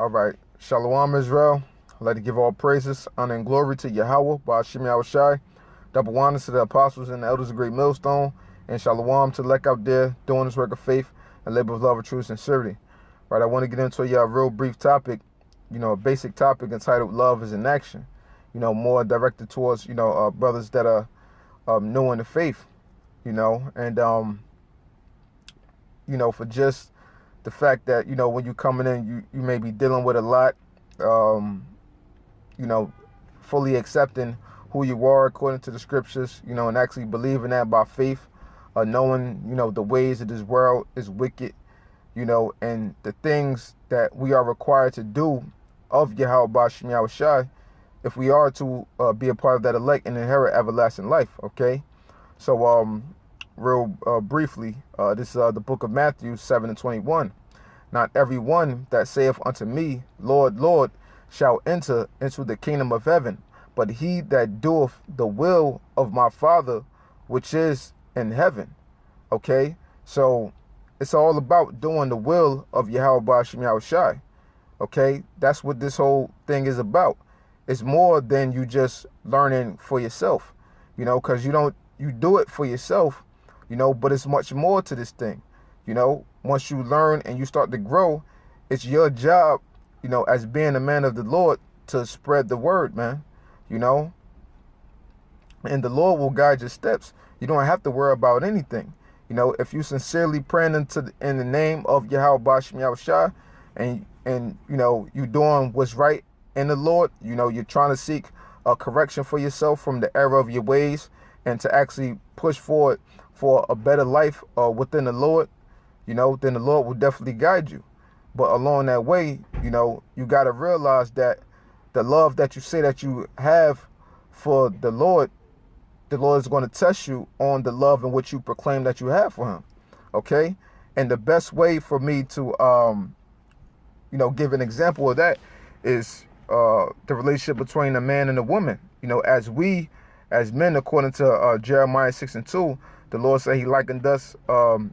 All right. Shalawam, Israel. I'd like to give all praises, honor, and glory to YAHAWAH, YAHAWASHI. Double honors to the apostles and the elders of Great Millstone. And Shalawam to the elect out there doing this work of faith and labor of love and true sincerity. Right. I want to get into a real brief topic, a basic topic entitled Love is in Action. More directed towards, brothers that are new in the faith, and, for just the fact that, when you're coming in, you may be dealing with a lot, fully accepting who you are according to the scriptures, and actually believing that by faith, knowing, the ways of this world is wicked, and the things that we are required to do of YAHAWASHI if we are to be a part of that elect and inherit everlasting life, okay? So, real briefly, this is the book of Matthew 7:21. Not every one that saith unto me, Lord, Lord, shall enter into the kingdom of heaven, but he that doeth the will of my Father which is in heaven. Okay? So it's all about doing the will of YAHAWASHI. Okay? That's what this whole thing is about. It's more than you just learning for yourself, because you do it for yourself, but it's much more to this thing. Once you learn and you start to grow, it's your job, as being a man of the Lord, to spread the word, man, and the Lord will guide your steps. You don't have to worry about anything. If you sincerely praying in the name of YAHAWASHI and you doing what's right in the Lord, you're trying to seek a correction for yourself from the error of your ways and to actually push forward for a better life within the Lord, then the Lord will definitely guide you. But along that way, you got to realize that the love that you say that you have for the Lord is going to test you on the love in which you proclaim that you have for him. Okay? And the best way for me to, give an example of that is the relationship between a man and a woman. As men, according to Jeremiah 6:2, the Lord said he likened us. Matter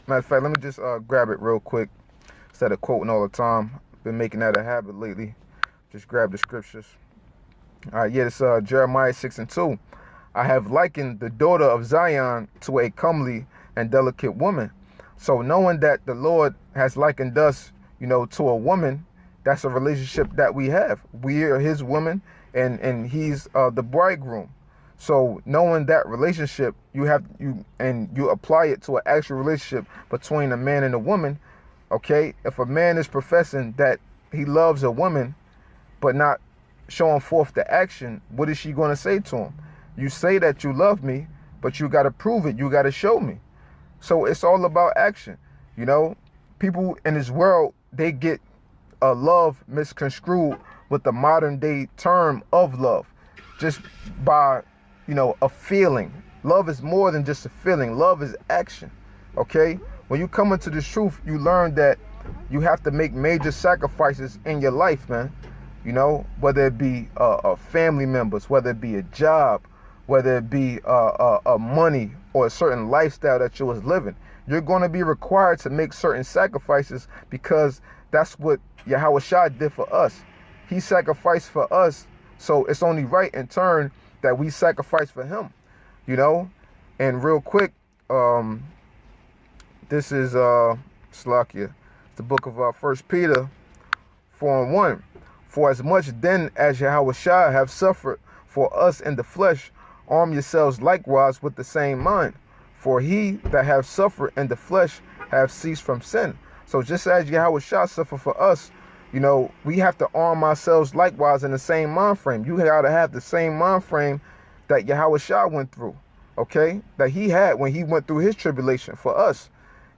of fact, let me just grab it real quick instead of quoting all the time. Been making that a habit lately. Just grab the scriptures. All right, it's Jeremiah 6:2. I have likened the daughter of Zion to a comely and delicate woman. So knowing that the Lord has likened us, to a woman, that's a relationship that we have. We are his woman, and he's the bridegroom. So knowing that relationship, you apply it to an actual relationship between a man and a woman. Okay, if a man is professing that he loves a woman, but not showing forth the action, what is she going to say to him? You say that you love me, but you got to prove it. You got to show me. So it's all about action. People in this world, they get love misconstrued with the modern day term of love, just by a feeling. Love is more than just a feeling. Love is action. Okay? When you come into this truth, you learn that you have to make major sacrifices in your life, man. Whether it be family members, whether it be a job, whether it be money or a certain lifestyle that you was living. You're going to be required to make certain sacrifices because that's what YAHAWASHI did for us. He sacrificed for us, so it's only right in turn that we sacrifice for him, And real quick, this is Slakia, the book of 1 Peter 4:1. For as much then as YAHAWASHI have suffered for us in the flesh, arm yourselves likewise with the same mind. For he that have suffered in the flesh have ceased from sin. So just as YAHAWASHI suffered for us, we have to arm ourselves likewise in the same mind frame. You got to have the same mind frame that YAHAWASHI went through, okay? That he had when he went through his tribulation for us,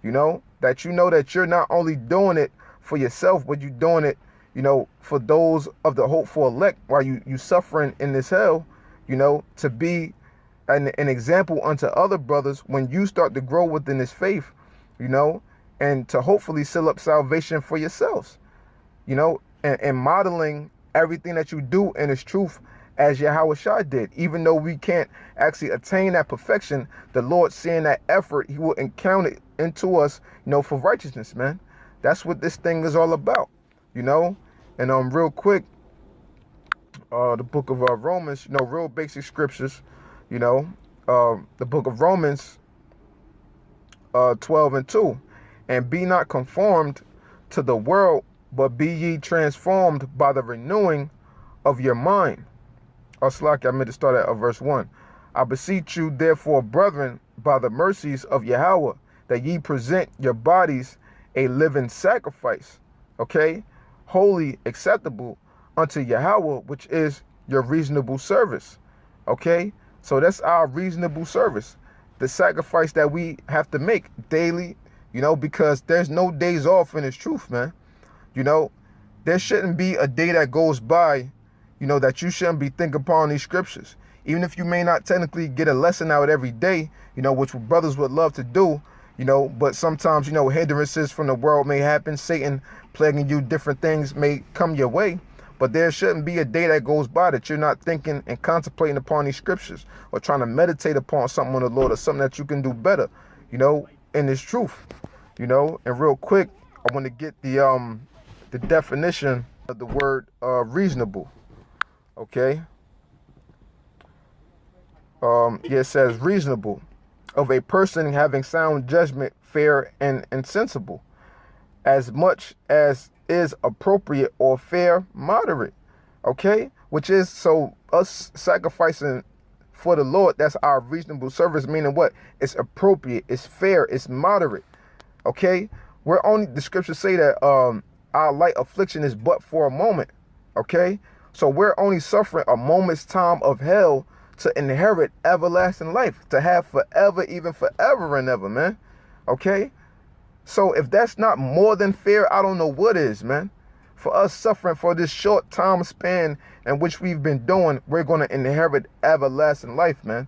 that you're not only doing it for yourself, but you're doing it, for those of the hopeful elect while you suffering in this hell, to be an example unto other brothers when you start to grow within this faith, and to hopefully seal up salvation for yourselves. And modeling everything that you do in this truth as YAHAWASHI did. Even though we can't actually attain that perfection, the Lord, seeing that effort, he will encounter into us, for righteousness, man. That's what this thing is all about. you know. And real quick, the book of Romans, you know, real basic scriptures, you know, the book of Romans 12:2, and be not conformed to the world, but be ye transformed by the renewing of your mind. Slaki, I meant to start at verse 1. I beseech you, therefore, brethren, by the mercies of Yahawah, that ye present your bodies a living sacrifice, okay, holy, acceptable unto Yahawah, which is your reasonable service, okay? So that's our reasonable service, the sacrifice that we have to make daily, you know, because there's no days off in this truth, man. You know, there shouldn't be a day that goes by, you know, that you shouldn't be thinking upon these scriptures. Even if you may not technically get a lesson out every day, you know, which brothers would love to do, you know, but sometimes, you know, hindrances from the world may happen. Satan plaguing you, different things may come your way. But there shouldn't be a day that goes by that you're not thinking and contemplating upon these scriptures, or trying to meditate upon something on the Lord, or something that you can do better, you know, in this truth, you know. And real quick, I want to get the definition of the word reasonable. Okay. It says reasonable, of a person having sound judgment, fair and sensible, as much as is appropriate or fair, moderate. Okay, which is, so us sacrificing for the Lord, that's our reasonable service, meaning what? It's appropriate, it's fair, it's moderate. Okay, we're only, the scriptures say that our light affliction is but for a moment. Okay, so we're only suffering a moment's time of hell to inherit everlasting life, to have forever, even forever and ever, man. Okay, so if that's not more than fair, I don't know what is, man. For us suffering for this short time span in which we've been doing, we're going to inherit everlasting life, man.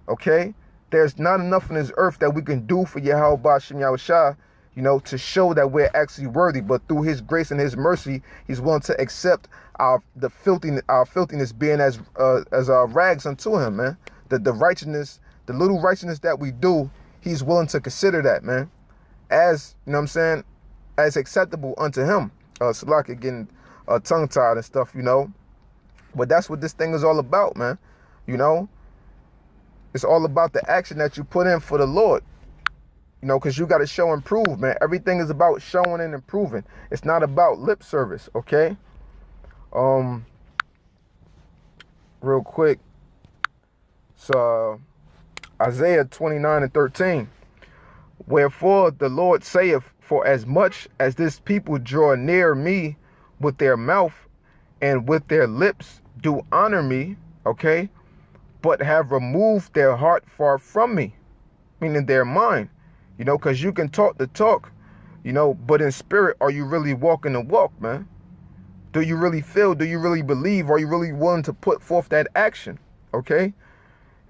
Okay, there's not enough in this earth that we can do for YAHAWASHI, you know, to show that we're actually worthy. But through his grace and his mercy, he's willing to accept our filthiness being as rags unto him, man. The righteousness, the little righteousness that we do, he's willing to consider that, man, as, you know what I'm saying, as acceptable unto him. Salaki getting tongue-tied and stuff, you know. But that's what this thing is all about, man. You know, it's all about the action that you put in for the Lord. You know, because you got to show and prove, man. Everything is about showing and improving. It's not about lip service, okay? Real quick. So, Isaiah 29:13. Wherefore the Lord saith, for as much as this people draw near me with their mouth and with their lips do honor me, okay, but have removed their heart far from me, meaning their mind. You know, because you can talk the talk, you know, but in spirit, are you really walking the walk, man? Do you really feel? Do you really believe? Are you really willing to put forth that action? Okay?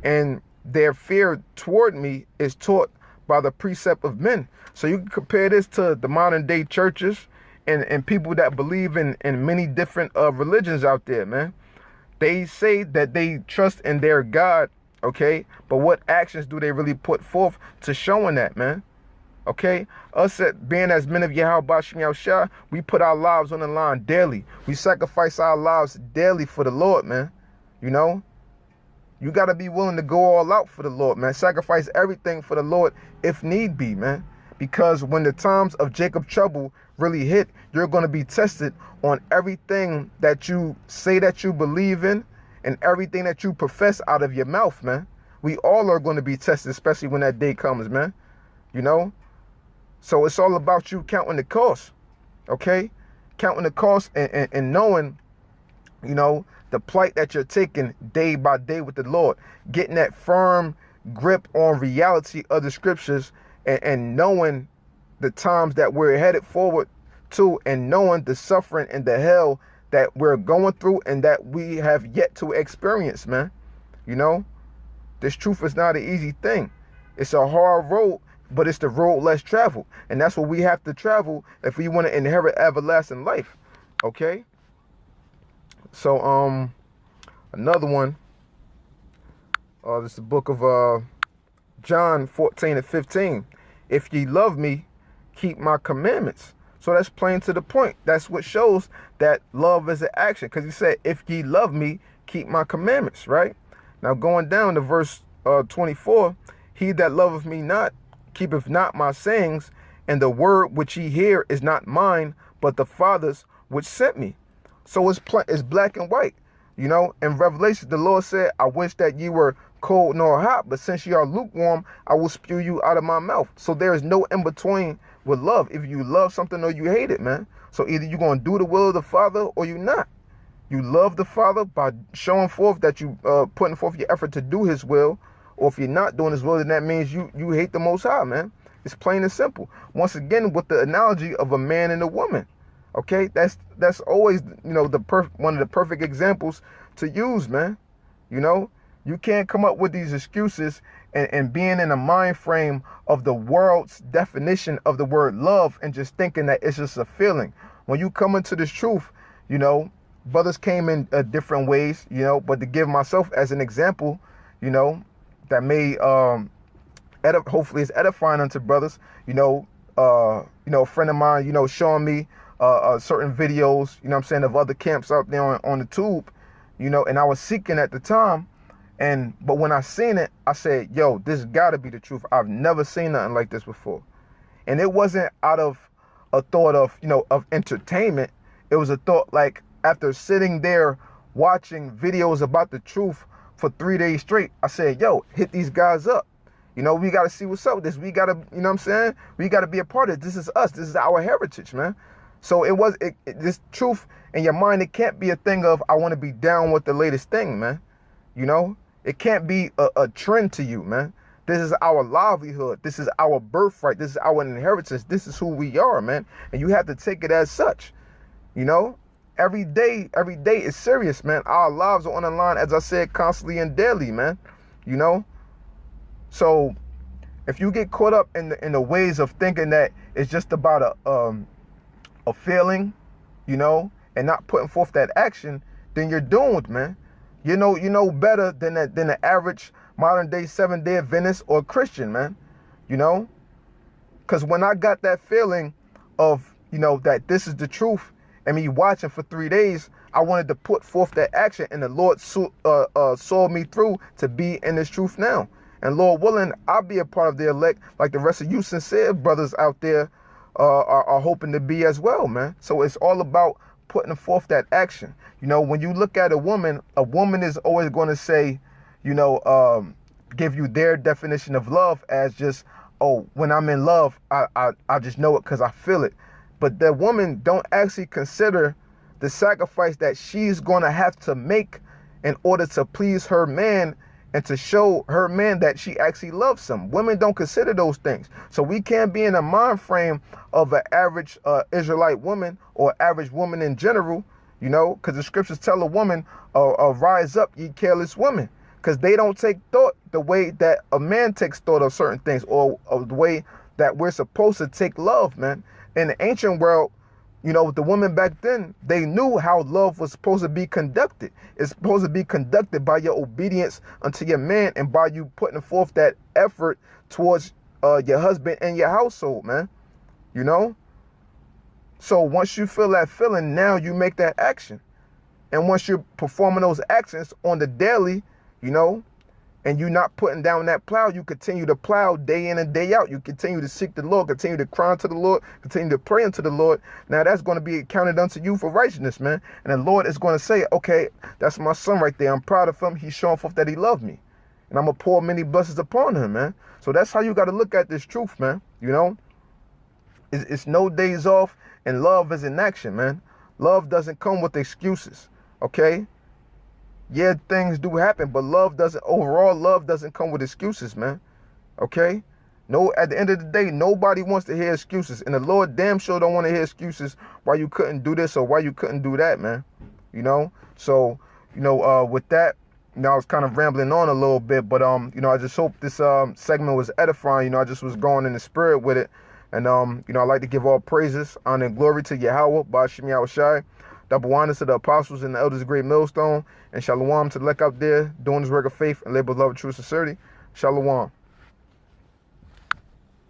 And their fear toward me is taught by the precept of men. So you can compare this to the modern day churches and people that believe in many different religions out there, man. They say that they trust in their God, okay, but what actions do they really put forth to showing that, man? Okay, us being as men of YAHAWASHI, we put our lives on the line daily. We sacrifice our lives daily for the Lord, man. You know, you got to be willing to go all out for the Lord, man. Sacrifice everything for the Lord if need be, man. Because when the times of Jacob's trouble really hit, you're going to be tested on everything that you say that you believe in and everything that you profess out of your mouth, man. We all are going to be tested, especially when that day comes, man. You know? So it's all about you counting the cost, okay? Counting the cost and knowing, you know, the plight that you're taking day by day with the Lord. Getting that firm grip on reality of the scriptures and knowing the times that we're headed forward to, and knowing the suffering and the hell that we're going through and that we have yet to experience, man. You know, this truth is not an easy thing. It's a hard road, but it's the road less traveled. And that's what we have to travel if we want to inherit everlasting life. Okay? So, another one. This is the book of John 14:15. If ye love me, keep my commandments. So that's plain to the point. That's what shows that love is an action. Because he said, if ye love me, keep my commandments, right? Now going down to verse 24, he that loveth me not, keepeth not my sayings, and the word which ye hear is not mine, but the Father's which sent me. So it's black and white. You know, in Revelation, the Lord said, I wish that ye were cold nor hot, but since ye are lukewarm, I will spew you out of my mouth. So there is no in between with love. If you love something or you hate it, man. So either you're going to do the will of the Father or you're not. You love the Father by showing forth that you putting forth your effort to do his will. Or if you're not doing his will, then that means you hate the Most High, man. It's plain and simple. Once again, with the analogy of a man and a woman. Okay, that's always, you know, one of the perfect examples to use, man. You know, you can't come up with these excuses and being in a mind frame of the world's definition of the word love and just thinking that it's just a feeling. When you come into this truth, you know, brothers came in different ways, you know, but to give myself as an example, you know, that may hopefully is edifying unto brothers, you know, a friend of mine, you know, showing me certain videos, you know what I'm saying, of other camps out there on the tube, you know, and I was seeking at the time. But when I seen it, I said, yo, this gotta be the truth. I've never seen nothing like this before. And it wasn't out of a thought of, you know, of entertainment. It was a thought like after sitting there watching videos about the truth for 3 days straight, I said, yo, hit these guys up. You know, we got to see what's up with this. We got to, you know what I'm saying? We got to be a part of it. This is us. This is our heritage, man. So this truth in your mind, it can't be a thing of, I want to be down with the latest thing, man. You know, it can't be a trend to you, man. This is our livelihood. This is our birthright. This is our inheritance. This is who we are, man. And you have to take it as such. You know, every day is serious, man. Our lives are on the line, as I said, constantly and daily, man. You know, so if you get caught up in the ways of thinking that it's just about a feeling, you know, and not putting forth that action, then you're doomed, man. You know better than the average modern day 7-day Adventist or Christian, man. You know, because when I got that feeling of, you know, that this is the truth, and me watching for 3 days, I wanted to put forth that action, and the Lord saw me through to be in this truth now. And Lord willing, I'll be a part of the elect, like the rest of you sincere brothers out there are hoping to be as well, man. So it's all about putting forth that action. You know, when you look at a woman is always going to say, you know, give you their definition of love as just, oh, when I'm in love, I just know it because I feel it. But the woman don't actually consider the sacrifice that she's going to have to make in order to please her man and to show her man that she actually loves him. Women don't consider those things. So we can't be in a mind frame of an average Israelite woman or average woman in general, you know, because the scriptures tell a woman, rise up, ye careless women, because they don't take thought the way that a man takes thought of certain things, or the way that we're supposed to take love, man. In the ancient world, you know, the women back then, they knew how love was supposed to be conducted. It's supposed to be conducted by your obedience unto your man and by you putting forth that effort towards your husband and your household, man. You know? So once you feel that feeling, now you make that action. And once you're performing those actions on the daily, you know, and you're not putting down that plow, you continue to plow day in and day out. You continue to seek the Lord, continue to cry unto the Lord, continue to pray unto the Lord. Now that's going to be counted unto you for righteousness, man. And the Lord is going to say, okay, that's my son right there. I'm proud of him. He's showing forth that he loved me. And I'm going to pour many blessings upon him, man. So that's how you got to look at this truth, man. You know, it's no days off, and love is in action, man. Love doesn't come with excuses, okay? Yeah, things do happen, but love doesn't come with excuses, man. Okay? No, at the end of the day, nobody wants to hear excuses. And the Lord damn sure don't want to hear excuses why you couldn't do this or why you couldn't do that, man. You know? So, you know, with that, you know, I was kind of rambling on a little bit, but you know, I just hope this segment was edifying. You know, I just was going in the spirit with it. And you know, I'd like to give all praises, honor, and glory to YAHAWAH, YAHAWASHI. Double honors to the apostles and the elders of Great Millstone, and shalawam to the elect out there doing this work of faith and labor of love, true sincerity. Shalawam.